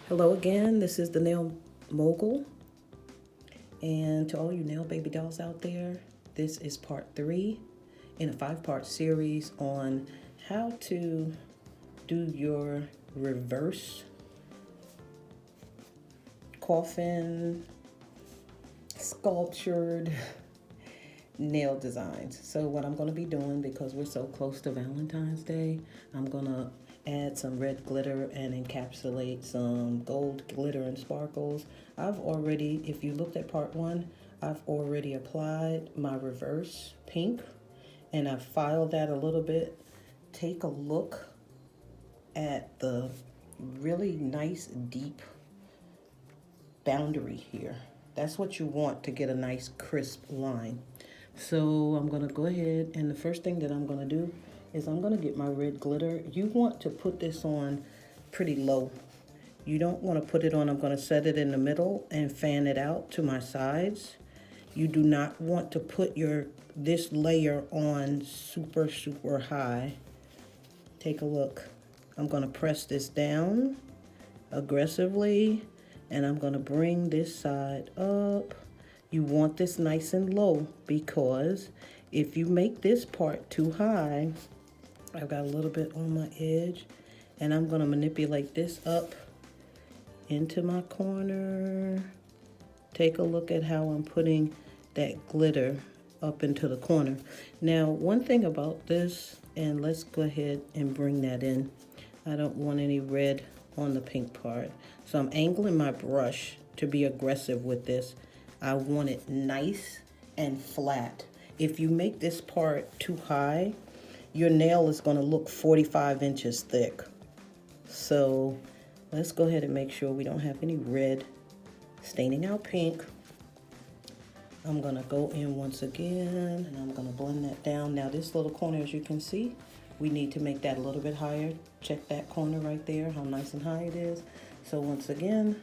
Hello again, this is the Nail Mogul. And to all you nail baby dolls out there, this is part 3 in a 5-part series on how to do your reverse coffin sculptured nail designs. So what I'm going to be doing, because we're so close to Valentine's Day, I'm going to add some red glitter and encapsulate some gold glitter and sparkles. I've already, if you looked at part 1, I've already applied my reverse pink and I've filed that a little bit. Take a look at the really nice deep boundary here. That's what you want to get a nice crisp line. So I'm gonna go ahead, and the first thing that I'm gonna do is I'm gonna get my red glitter. You want to put this on pretty low. You don't want to put it on, I'm gonna set it in the middle and fan it out to my sides. You do not want to put this layer on super high. Take a look. I'm gonna press this down aggressively, and I'm gonna bring this side up. You want this nice and low, because if you make this part too high, I've got a little bit on my edge, and I'm gonna manipulate this up into my corner. Take a look at how I'm putting that glitter up into the corner. Now, one thing about this, and let's go ahead and bring that in. I don't want any red on the pink part. So I'm angling my brush to be aggressive with this. I want it nice and flat. If you make this part too high, your nail is going to look 45 inches thick. So let's go ahead and make sure we don't have any red staining out pink. I'm going to go in once again, and I'm going to blend that down. Now this little corner, as you can see, we need to make that a little bit higher. Check that corner right there, how nice and high it is. So once again,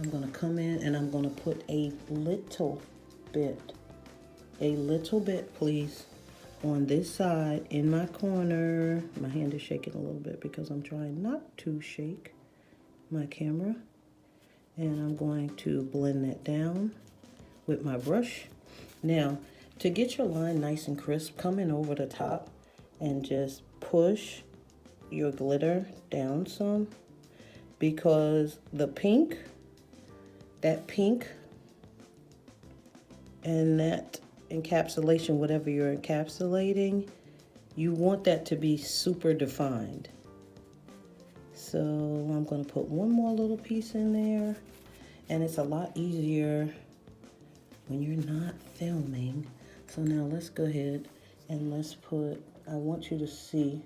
I'm gonna come in and I'm gonna put a little bit, please, on this side in my corner. My hand is shaking a little bit because I'm trying not to shake my camera. And I'm going to blend that down with my brush. Now, to get your line nice and crisp, come in over the top and just push your glitter down some, because the pink, that pink and that encapsulation, whatever you're encapsulating, you want that to be super defined. So I'm going to put one more little piece in there, and it's a lot easier when you're not filming. So now let's go ahead and let's put, I want you to see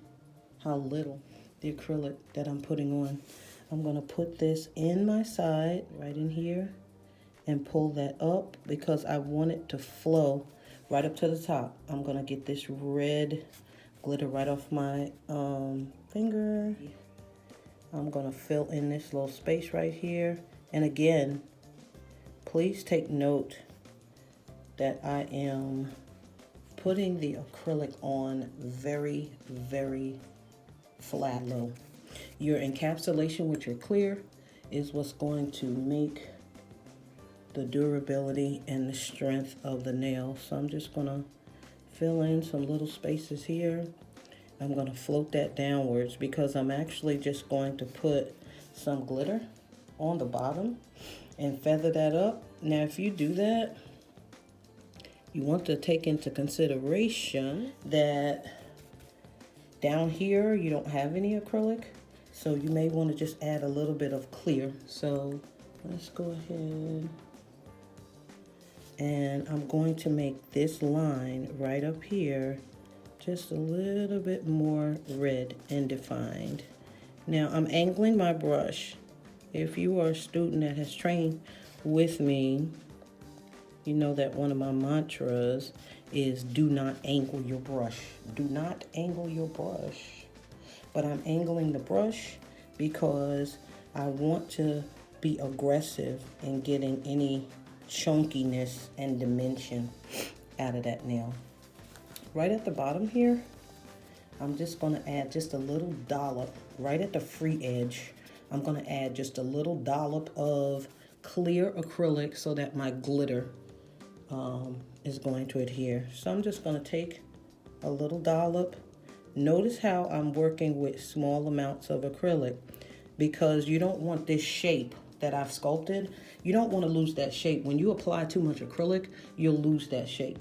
how little the acrylic that I'm putting on. I'm gonna put this in my side, right in here, and pull that up because I want it to flow right up to the top. I'm gonna get this red glitter right off my finger. I'm gonna fill in this little space right here. And again, please take note that I am putting the acrylic on very, very flat low. Your encapsulation with your clear is what's going to make the durability and the strength of the nail. So I'm just gonna fill in some little spaces here. I'm gonna float that downwards because I'm actually just going to put some glitter on the bottom and feather that up. Now, if you do that, you want to take into consideration that down here you don't have any acrylic, so you may want to just add a little bit of clear. So let's go ahead, and I'm going to make this line right up here just a little bit more red and defined. Now I'm angling my brush. If you are a student that has trained with me, you know that one of my mantras is do not angle your brush. Do not angle your brush. But I'm angling the brush because I want to be aggressive in getting any chunkiness and dimension out of that nail. Right at the bottom here, I'm just going to add just a little dollop right at the free edge. I'm gonna add just a little dollop of clear acrylic so that my glitter is going to adhere. So I'm just gonna take a little dollop. Notice how I'm working with small amounts of acrylic because you don't want this shape that I've sculpted. You don't want to lose that shape. When you apply too much acrylic, you'll lose that shape.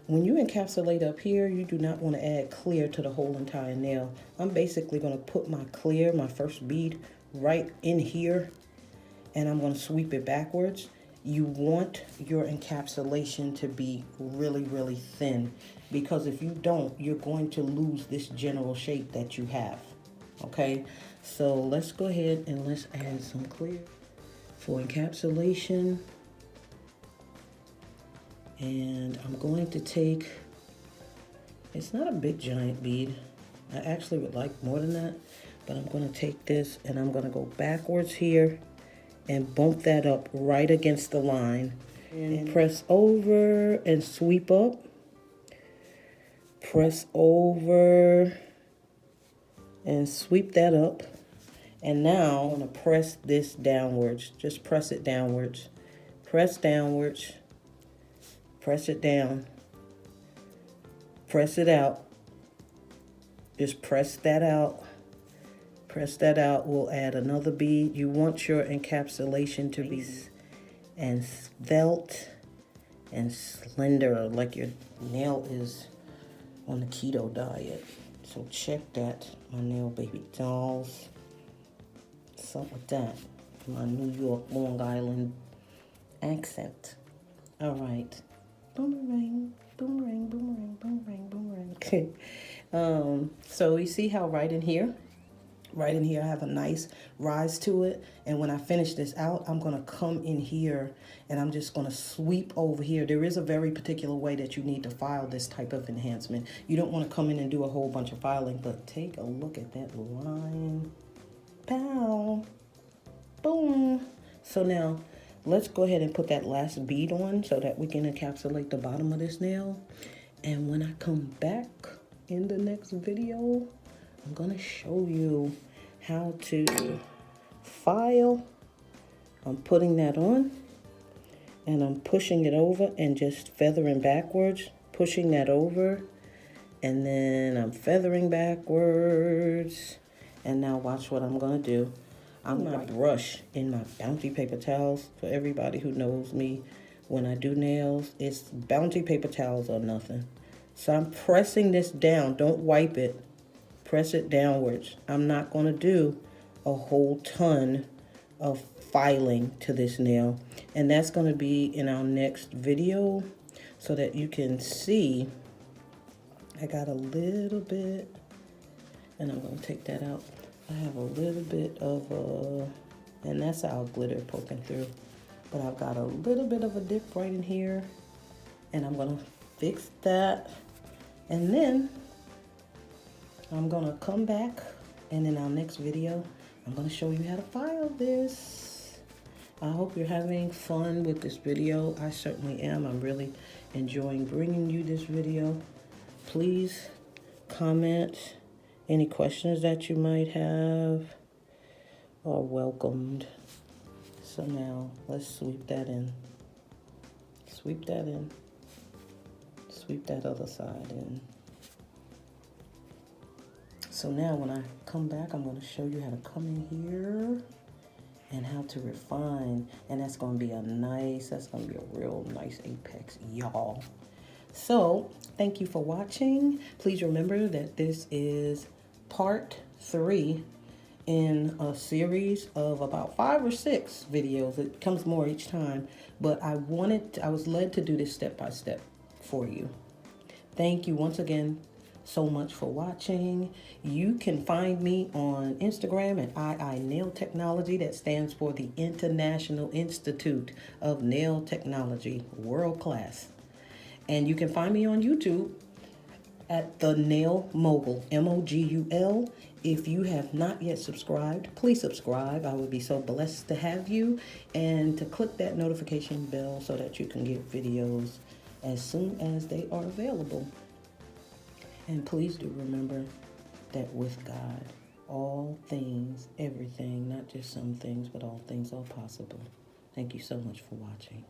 When you encapsulate up here, you do not want to add clear to the whole entire nail. I'm basically going to put my clear, my first bead, right in here, and I'm going to sweep it backwards. You want your encapsulation to be really, really thin, because if you don't, you're going to lose this general shape that you have, okay? So let's go ahead and let's add some clear for encapsulation. And I'm going to take, it's not a big giant bead. I actually would like more than that, but I'm going to take this and I'm going to go backwards here and bump that up right against the line and press over and sweep up. Press over and sweep that up. And now I'm going to press this downwards. Just press it downwards. Press downwards. Press it down, press it out, just press that out, press that out. We'll add another bead. You want your encapsulation to be and svelte and slender, like your nail is on the keto diet. So check that, my nail baby dolls. Something with that, my New York, Long Island accent. All right. Boomerang, boomerang, boomerang, boomerang, boomerang. Okay. So you see how right in here I have a nice rise to it. And when I finish this out, I'm going to come in here and I'm just going to sweep over here. There is a very particular way that you need to file this type of enhancement. You don't want to come in and do a whole bunch of filing, but take a look at that line. Pow. Boom. So now, let's go ahead and put that last bead on so that we can encapsulate the bottom of this nail. And when I come back in the next video, I'm gonna show you how to file. I'm putting that on and I'm pushing it over and just feathering backwards, pushing that over, and then I'm feathering backwards. And now watch what I'm gonna do. I'm my brush in my Bounty paper towels. For everybody who knows me, when I do nails, it's Bounty paper towels or nothing. So I'm pressing this down. Don't wipe it. Press it downwards. I'm not going to do a whole ton of filing to this nail. And that's going to be in our next video so that you can see. I got a little bit, and I'm going to take that out. I have a little bit of and that's our glitter poking through. But I've got a little bit of a dip right in here. And I'm going to fix that. And then I'm going to come back. And in our next video, I'm going to show you how to file this. I hope you're having fun with this video. I certainly am. I'm really enjoying bringing you this video. Please comment any questions that you might have are welcomed. So now let's sweep that in. Sweep that in. Sweep that other side in. So now when I come back, I'm going to show you how to come in here and how to refine. And that's going to be that's going to be a real nice apex, y'all. So thank you for watching. Please remember that this is part 3 in a series of about 5 or 6 videos. It comes more each time, but I was led to do this step by step for you. Thank you once again so much for watching. You can find me on Instagram at II Nail Technology. That stands for the International Institute of Nail Technology, world class. And you can find me on YouTube at The Nail Mogul, MOGUL. If you have not yet subscribed, please subscribe. I would be so blessed to have you, and to click that notification bell so that you can get videos as soon as they are available. And please do remember that with God, all things, everything, not just some things, but all things are possible. Thank you so much for watching.